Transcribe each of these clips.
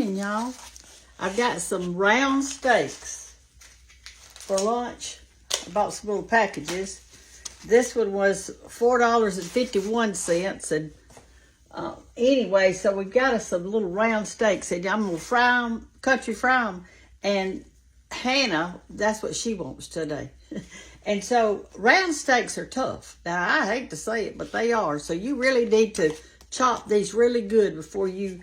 morning, y'all. I've got some round steaks for lunch. I bought some little packages. This one was $4.51. And anyway, so we've got us some little round steaks. And I'm going to fry them, country fry them. And Hannah, that's what she wants today. And so round steaks are tough. Now, I hate to say it, but they are. So you really need to chop these really good before you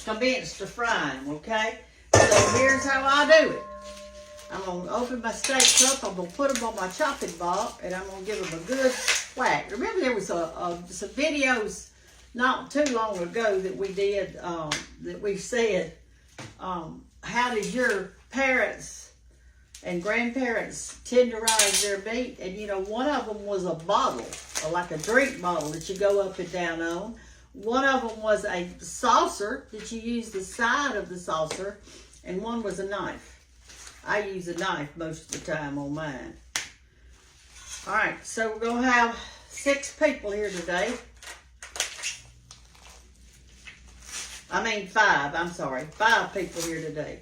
commence to fry them, okay? So here's how I do it. I'm going to open my steaks up. I'm going to put them on my chopping block, and I'm going to give them a good whack. Remember, there was some videos not too long ago that we did that we said, how did your parents and grandparents tenderize their meat? And, you know, one of them was a bottle, or like a drink bottle that you go up and down on. One of them was a saucer that you use the side of the saucer, and one was a knife. I use a knife most of the time on mine. All right, so we're going to have 6 people here today. I mean 5, I'm sorry. 5 people here today.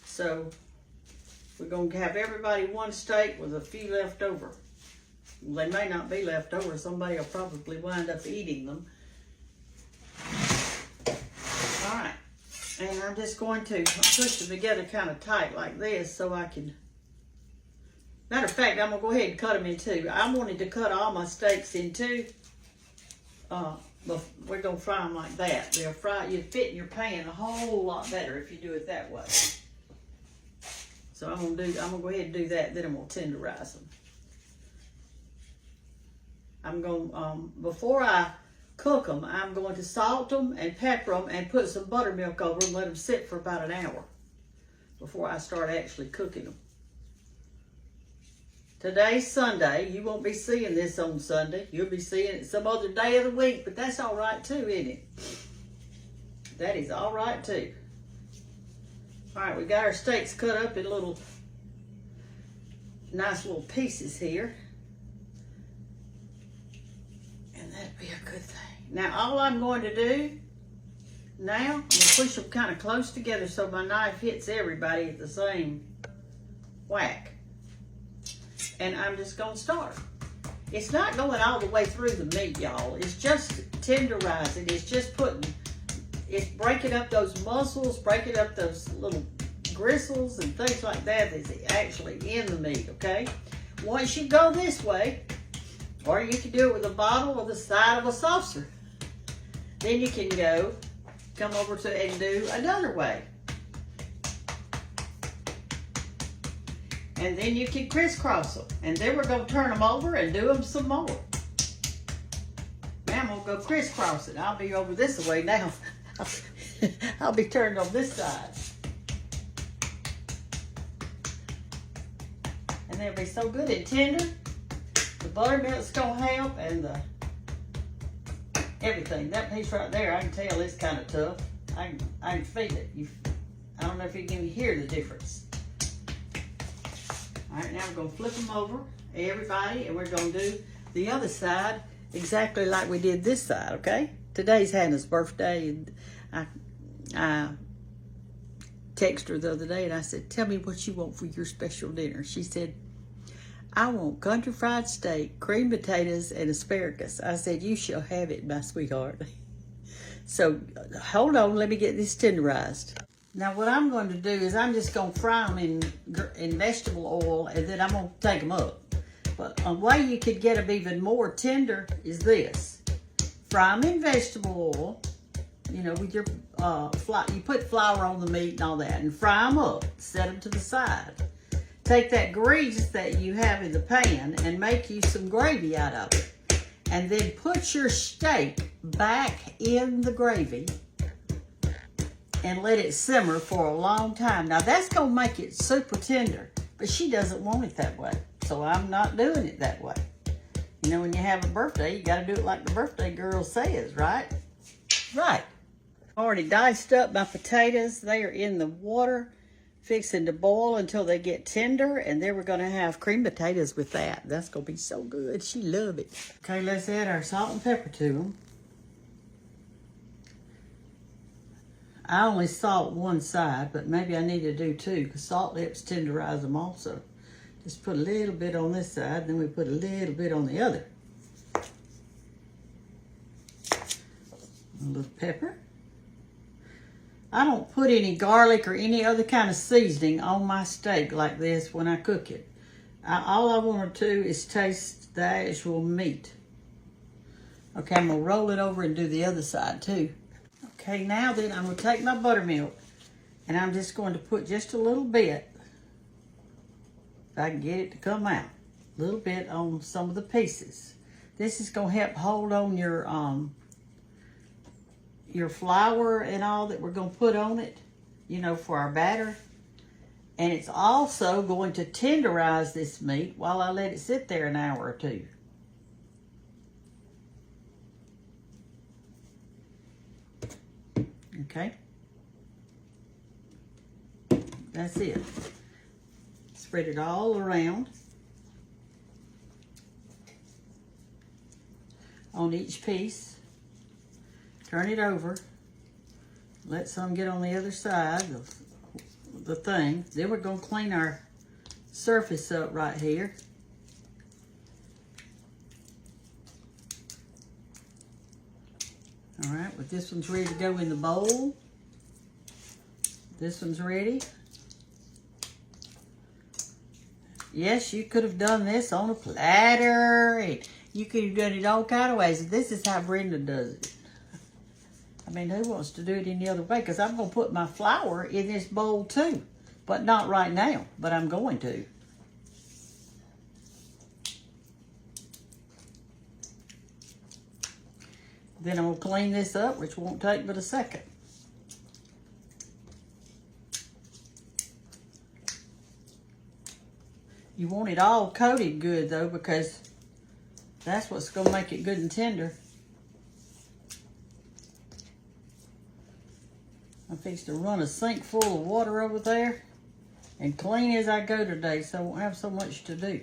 So we're going to have everybody one steak with a few left over. They may not be left over. Somebody will probably wind up eating them. All right. And I'm just going to push them together kind of tight like this so I can... Matter of fact, I'm going to go ahead and cut them in 2. I wanted to cut all my steaks in 2. We're going to fry them like that. They'll fry, you fit in your pan a whole lot better if you do it that way. So I'm going to go ahead and do that, then I'm going to tenderize them. I'm going before I cook them, I'm going to salt them and pepper them and put some buttermilk over them, let them sit for about an hour before I start actually cooking them. Today's Sunday. You won't be seeing this on Sunday. You'll be seeing it some other day of the week, but that's all right too, isn't it? That is all right too. All right, we got our steaks cut up in little, nice little pieces here. And that'd be a good thing. Now, all I'm going to do now, I'm going to push them kind of close together so my knife hits everybody at the same whack. And I'm just going to start. It's not going all the way through the meat, y'all. It's just tenderizing. It's just it's breaking up those muscles, breaking up those little gristles and things like that that's actually in the meat, okay? Once you go this way, or you can do it with a bottle or the side of a saucer, then you can come over to and do another way. And then you can crisscross them. And then we're going to turn them over and do them some more. Now I'm going to go crisscross it. I'll be over this way now. I'll be turned on this side. And they'll be so good and tender. The buttermilk's going to help, and everything. That piece right there, I can tell it's kind of tough. I can feel it. I don't know if you can hear the difference. All right, now we're going to flip them over, everybody, and we're going to do the other side exactly like we did this side, okay? Today's Hannah's birthday, and I texted her the other day, and I said, tell me what you want for your special dinner. She said, I want country fried steak, creamed potatoes, and asparagus. I said, you shall have it, my sweetheart. So, hold on, let me get this tenderized. Now, what I'm going to do is I'm just going to fry them in vegetable oil, and then I'm going to take them up. But a way you could get them even more tender is this. Fry them in vegetable oil, you know, with your, you put flour on the meat and all that, and fry them up, set them to the side. Take that grease that you have in the pan and make you some gravy out of it. And then put your steak back in the gravy and let it simmer for a long time. Now that's going to make it super tender, but she doesn't want it that way. So I'm not doing it that way. You know, when you have a birthday, you got to do it like the birthday girl says, right? Right. I already diced up my potatoes. They are in the water, fixing to boil until they get tender, and then we're going to have creamed potatoes with that. That's going to be so good. She love it. Okay, let's add our salt and pepper to them. I only salt one side, but maybe I need to do two because salt helps tenderize them also. Just put a little bit on this side, then we put a little bit on the other. A little pepper. I don't put any garlic or any other kind of seasoning on my steak like this when I cook it. All I want to do is taste the actual meat. Okay, I'm going to roll it over and do the other side too. Okay, now then I'm going to take my buttermilk and I'm just going to put just a little bit, if I can get it to come out, a little bit on some of the pieces. This is going to help hold on your flour and all that we're going to put on it, you know, for our batter. And it's also going to tenderize this meat while I let it sit there an hour or two. Okay, that's it. Spread it all around on each piece. Turn it over. Let some get on the other side of the thing. Then we're going to clean our surface up right here. All right, well, this one's ready to go in the bowl. This one's ready. Yes, you could have done this on a platter. And you could have done it all kind of ways. This is how Brenda does it. I mean, who wants to do it any other way? Because I'm going to put my flour in this bowl too. But not right now, but I'm going to. Then I'm going to clean this up, which won't take but a second. You want it all coated good, though, because that's what's going to make it good and tender. I'm fixing to run a sink full of water over there and clean as I go today, so I won't have so much to do.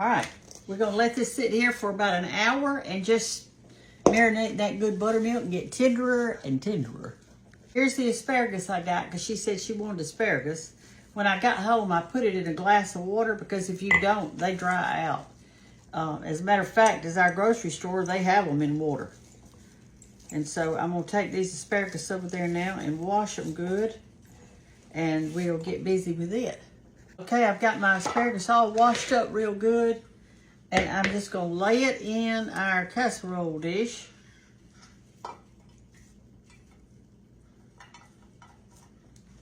All right. We're going to let this sit here for about an hour and just marinate that good buttermilk and get tenderer and tenderer. Here's the asparagus I got because she said she wanted asparagus. When I got home, I put it in a glass of water because if you don't, they dry out. As a matter of fact, at our grocery store, they have them in water. And so I'm going to take these asparagus over there now and wash them good. And we'll get busy with it. Okay, I've got my asparagus all washed up real good. And I'm just going to lay it in our casserole dish.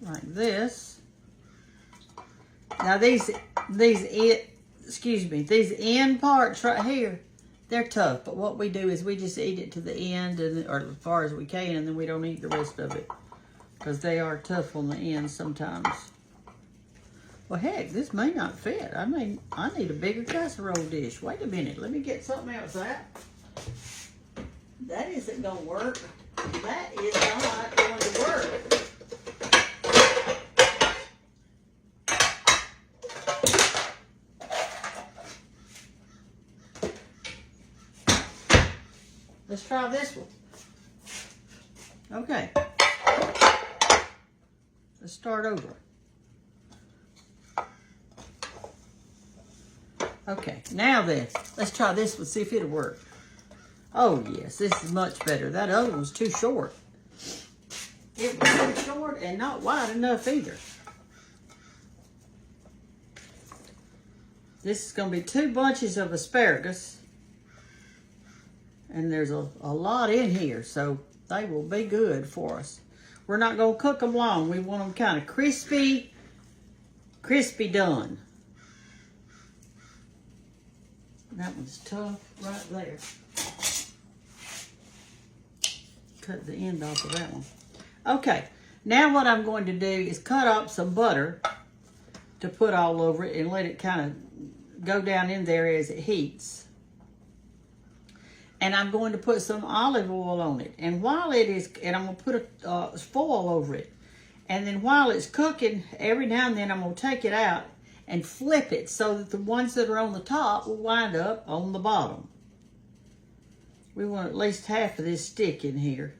Like this. Now these end parts right here, they're tough. But what we do is we just eat it to the end, or as far as we can, and then we don't eat the rest of it. Because they are tough on the end sometimes. Well, heck, this may not fit. I need a bigger casserole dish. Wait a minute. Let me get something else out. That isn't going to work. That is not going to work. Let's try this one. Okay. Let's start over. Okay, now then, let's try this one, see if it'll work. Oh, yes, this is much better. That other one was too short. It was too short and not wide enough either. This is going to be 2 bunches of asparagus. And there's a lot in here, so they will be good for us. We're not going to cook them long. We want them kind of crispy done. That one's tough right there. Cut the end off of that one. Okay, now what I'm going to do is cut up some butter to put all over it and let it kind of go down in there as it heats. And I'm going to put some olive oil on it. And while it is, and I'm going to put a foil over it. And then while it's cooking, every now and then I'm going to take it out and flip it so that the ones that are on the top will wind up on the bottom. We want at least half of this stick in here,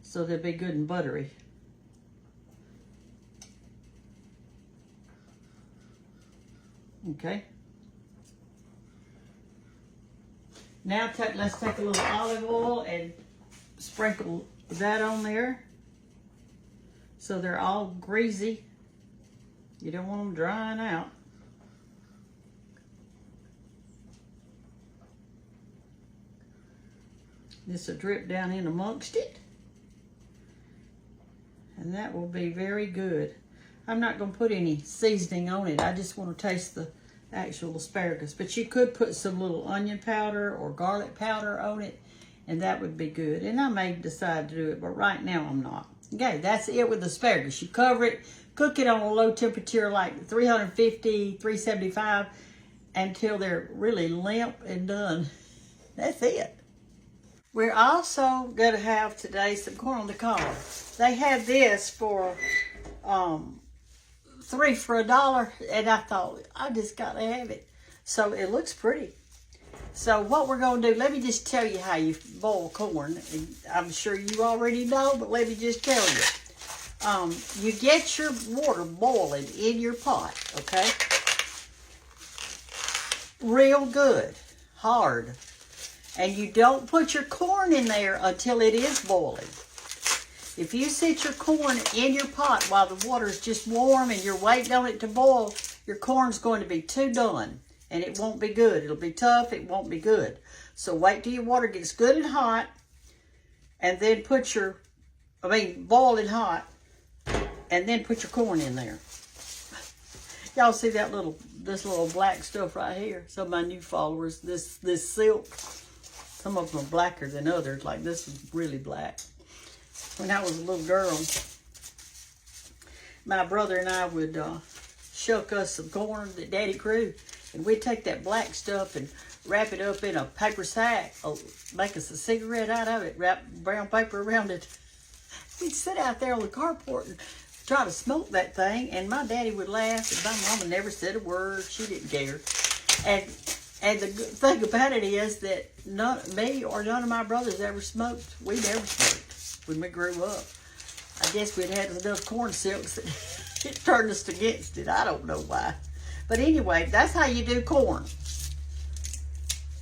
so they'll be good and buttery. Okay. Now let's take a little olive oil and sprinkle that on there so they're all greasy. You don't want them drying out. This will drip down in amongst it. And that will be very good. I'm not going to put any seasoning on it. I just want to taste the actual asparagus. But you could put some little onion powder or garlic powder on it, and that would be good. And I may decide to do it, but right now I'm not. Okay, that's it with asparagus. You cover it, cook it on a low temperature like 350, 375 until they're really limp and done. That's it. We're also going to have today some corn on the cob. They had this for 3 for $1, and I thought, I just got to have it. So it looks pretty. So what we're going to do, let me just tell you how you boil corn. And I'm sure you already know, but let me just tell you. You get your water boiling in your pot, okay? Real good, hard. And you don't put your corn in there until it is boiling. If you set your corn in your pot while the water is just warm and you're waiting on it to boil, your corn's going to be too done. And it won't be good. It'll be tough. It won't be good. So wait till your water gets good and hot. And then boiling hot. And then put your corn in there. Y'all see that this little black stuff right here? Some of my new followers, this silk. Some of them are blacker than others. Like this is really black. When I was a little girl, my brother and I would shuck us some corn that Daddy grew. And we'd take that black stuff and wrap it up in a paper sack, make us a cigarette out of it, wrap brown paper around it. We'd sit out there on the carport and try to smoke that thing, and my daddy would laugh, and my mama never said a word. She didn't care. And the good thing about it is that me or none of my brothers ever smoked. We never smoked when we grew up. I guess we'd had enough corn silks that it turned us against it. I don't know why. But anyway, that's how you do corn.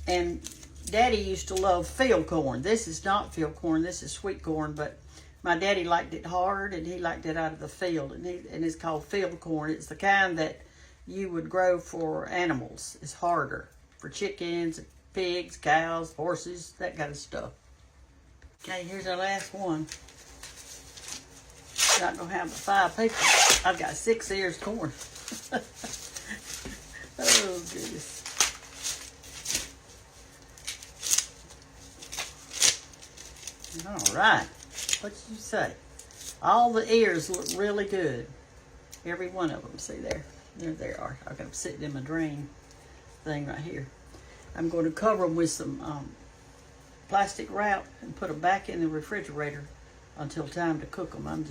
And Daddy used to love field corn. This is not field corn. This is sweet corn. But my daddy liked it hard, and he liked it out of the field. And it's called field corn. It's the kind that you would grow for animals. It's harder for chickens, pigs, cows, horses, that kind of stuff. Okay, here's our last one. Not going to have 5 people. I've got 6 ears of corn. Oh, goodness. All right. What did you say? All the ears look really good. Every one of them. See there? There they are. I've got them sitting in my drain thing right here. I'm going to cover them with some plastic wrap and put them back in the refrigerator until time to cook them.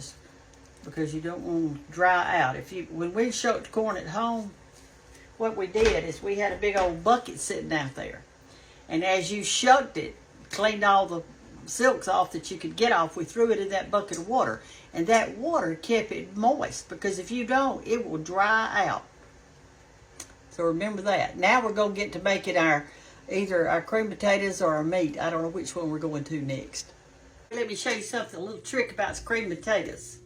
Because you don't want them to dry out. When we shucked corn at home, what we did is we had a big old bucket sitting out there. And as you shucked it, cleaned all the silks off that you could get off, we threw it in that bucket of water. And that water kept it moist, because if you don't, it will dry out. So remember that. Now we're going to get to making either our cream potatoes or our meat. I don't know which one we're going to next. Let me show you something, a little trick about cream potatoes.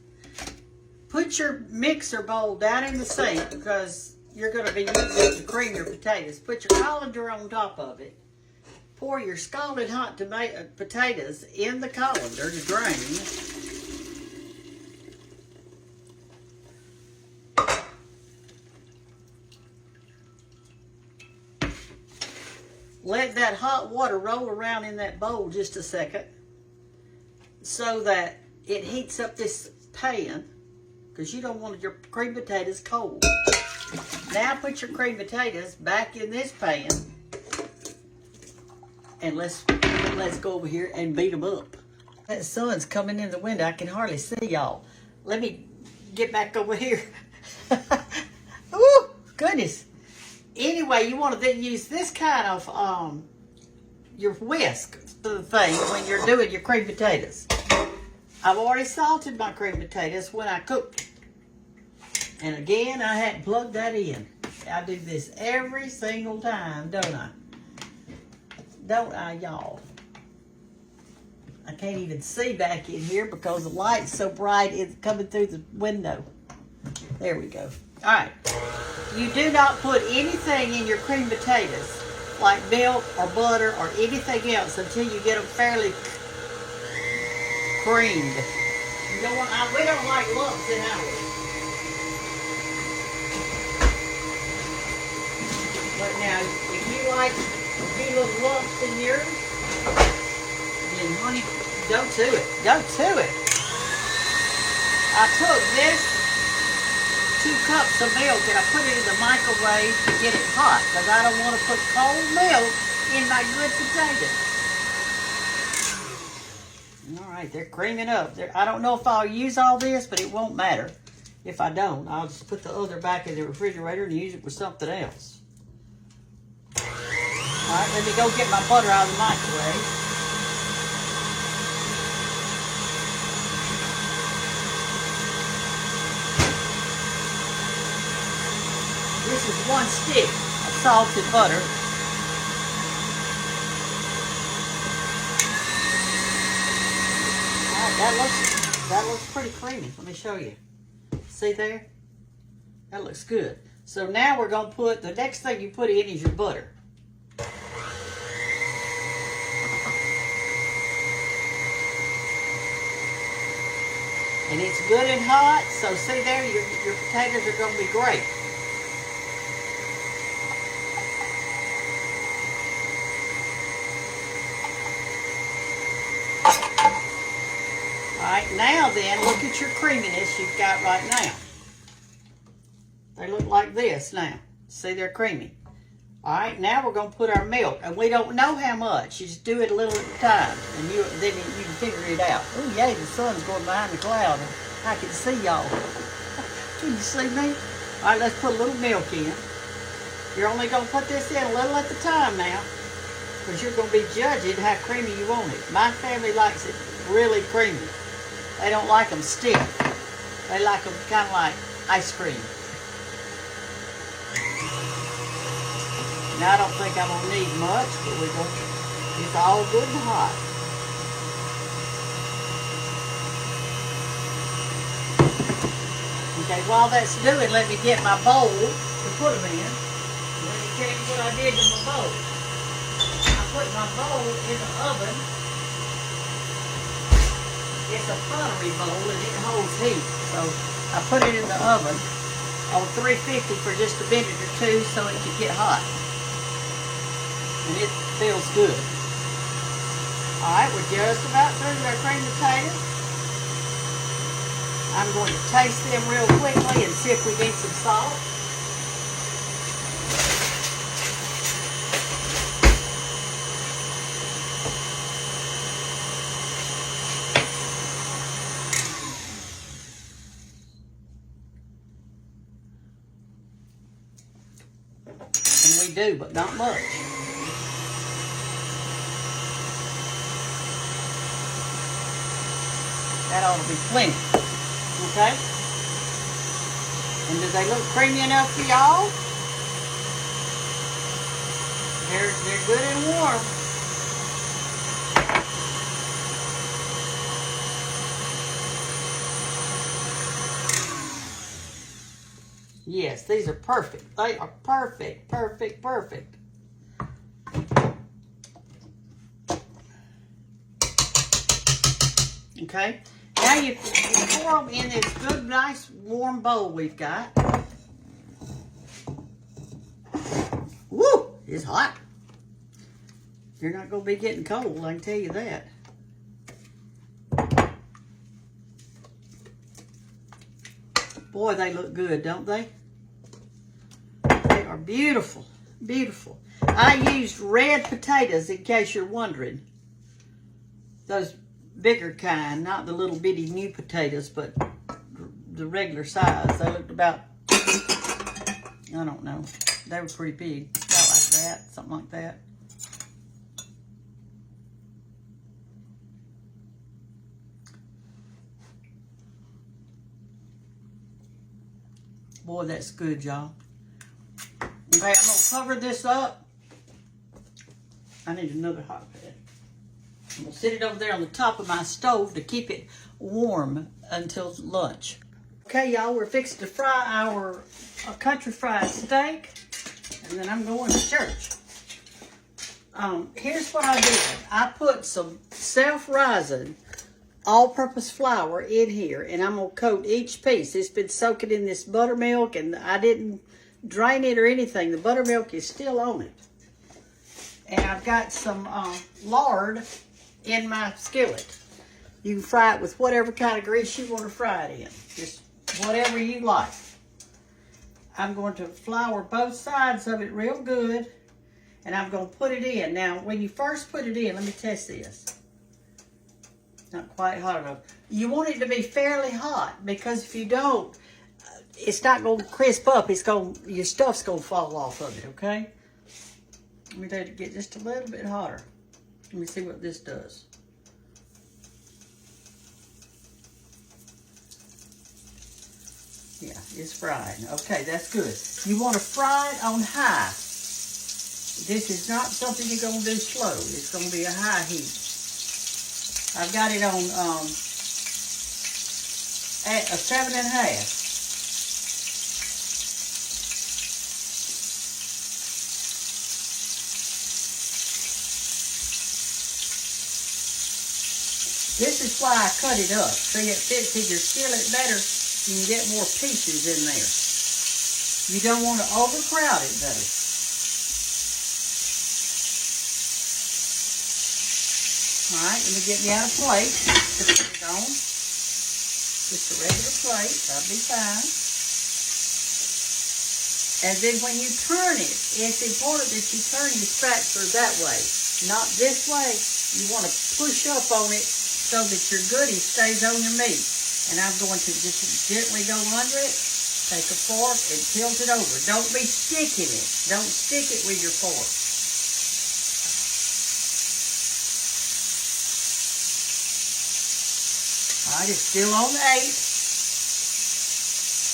Put your mixer bowl down in the sink, because you're going to be using it to cream your potatoes. Put your colander on top of it. Pour your scalding hot potatoes in the colander to drain. Let that hot water roll around in that bowl just a second so that it heats up this pan, because you don't want your cream potatoes cold. Now put your cream potatoes back in this pan, and let's go over here and beat them up. That sun's coming in the window. I can hardly see y'all. Let me get back over here. Ooh, goodness. Anyway, you want to then use this kind of your whisk thing when you're doing your cream potatoes. I've already salted my cream potatoes when I cooked. And again, I hadn't plugged that in. I do this every single time, don't I? Don't I, y'all? I can't even see back in here because the light's so bright it's coming through the window. There we go. All right. You do not put anything in your cream potatoes like milk or butter or anything else until you get them fairly creamed. You don't want, we don't like lumps in ours. But now, if you like a few little lumps in yours, then honey, go to it. Go to it. I took this 2 cups of milk and I put it in the microwave to get it hot because I don't want to put cold milk in my good potatoes. All right, they're creaming up. I don't know if I'll use all this, but it won't matter. If I don't, I'll just put the other back in the refrigerator and use it for something else. All right, let me go get my butter out of the microwave. This is 1 stick of salted butter. All right, that looks pretty creamy. Let me show you. See there? That looks good. So now we're going to put, the next thing you put in is your butter. And it's good and hot, so see there, your potatoes are going to be great. All right, now then, look at your creaminess you've got right now. They look like this now. See, they're creamy. All right, now we're going to put our milk, and we don't know how much. You just do it a little at a time, and then you can figure it out. Oh, yay, the sun's going behind the cloud, and I can see y'all. Can you see me? All right, let's put a little milk in. You're only going to put this in a little at the time now, because you're going to be judging how creamy you want it. My family likes it really creamy. They don't like them stiff. They like them kind of like ice cream. Now, I don't think I'm going to need much, but it's all good and hot. Okay, while that's doing, let me get my bowl to put them in. Let me tell you what I did with my bowl. I put my bowl in the oven. It's a pottery bowl and it holds heat. So I put it in the oven on 350 for just a minute or two so it could get hot. And it feels good. All right, we're just about through with our cream potatoes. I'm going to taste them real quickly and see if we need some salt. And we do, but not much. That ought to be plenty, okay? And do they look creamy enough for y'all? They're good and warm. Yes, these are perfect. They are perfect, perfect, perfect. Okay. Now you pour them in this good, nice, warm bowl we've got. Woo! It's hot. You're not going to be getting cold, I can tell you that. Boy, they look good, don't they? They are beautiful, beautiful. I used red potatoes, in case you're wondering. Those bigger kind, not the little bitty new potatoes, but the regular size. They looked about, I don't know, they were pretty big, about like that, something like that. Boy, that's good, y'all. Okay, I'm gonna cover this up. I need another hot pad. I'm gonna sit it over there on the top of my stove to keep it warm until lunch. Okay, y'all, we're fixing to fry our country fried steak, and then I'm going to church. Here's what I did. I put some self-rising all-purpose flour in here, and I'm gonna coat each piece. It's been soaking in this buttermilk, and I didn't drain it or anything. The buttermilk is still on it. And I've got some lard in my skillet. You can fry it with whatever kind of grease you want to fry it in. Just whatever you like. I'm going to flour both sides of it real good, and I'm going to put it in. Now, when you first put it in, let me test this. Not quite hot enough. You want it to be fairly hot, because if you don't, it's not going to crisp up. Your stuff's going to fall off of it, okay? Let me let it get just a little bit hotter. Let me see what this does. Yeah, it's fried. Okay, that's good. You want to fry it on high. This is not something you're going to do slow. It's going to be a high heat. I've got it on at a 7.5. This is why I cut it up. So it fits in your skillet better. You can get more pieces in there. You don't want to overcrowd it though. Alright, let me get me out a plate to put it on. Just a regular plate, that'll be fine. And then when you turn it, it's important that you turn your spatula that way. Not this way. You want to push up on it so that your goodie stays on your meat. And I'm going to just gently go under it, take a fork, and tilt it over. Don't be sticking it. Don't stick it with your fork. All right, it's still on 8.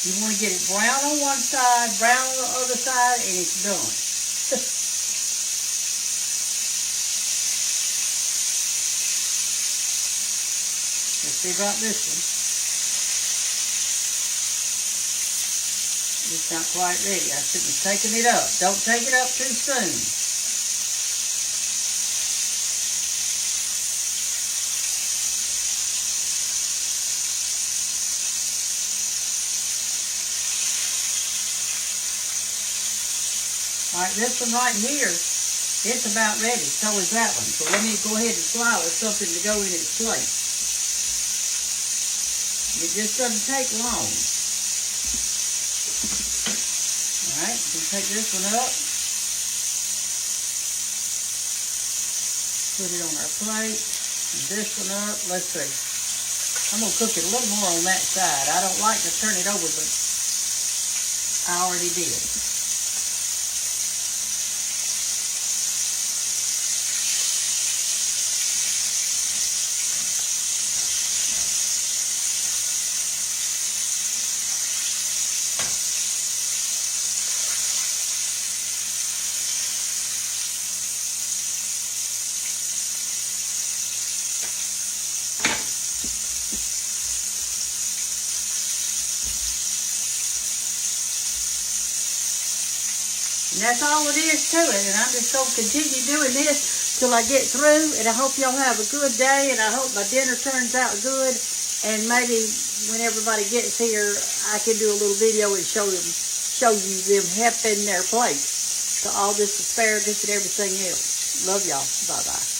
You want to get it brown on one side, brown on the other side, and it's done. Let's see about this one. It's not quite ready. I shouldn't have taken it up. Don't take it up too soon. All right, this one right here, it's about ready. So is that one. So let me go ahead and flour something to go in its place. It just doesn't take long. All right, we take this one up. Put it on our plate. And this one up. Let's see. I'm going to cook it a little more on that side. I don't like to turn it over, but I already did. And that's all it is to it. And I'm just going to continue doing this till I get through. And I hope y'all have a good day. And I hope my dinner turns out good. And maybe when everybody gets here, I can do a little video and show you them helping their plate. So all this asparagus and everything else. Love y'all. Bye-bye.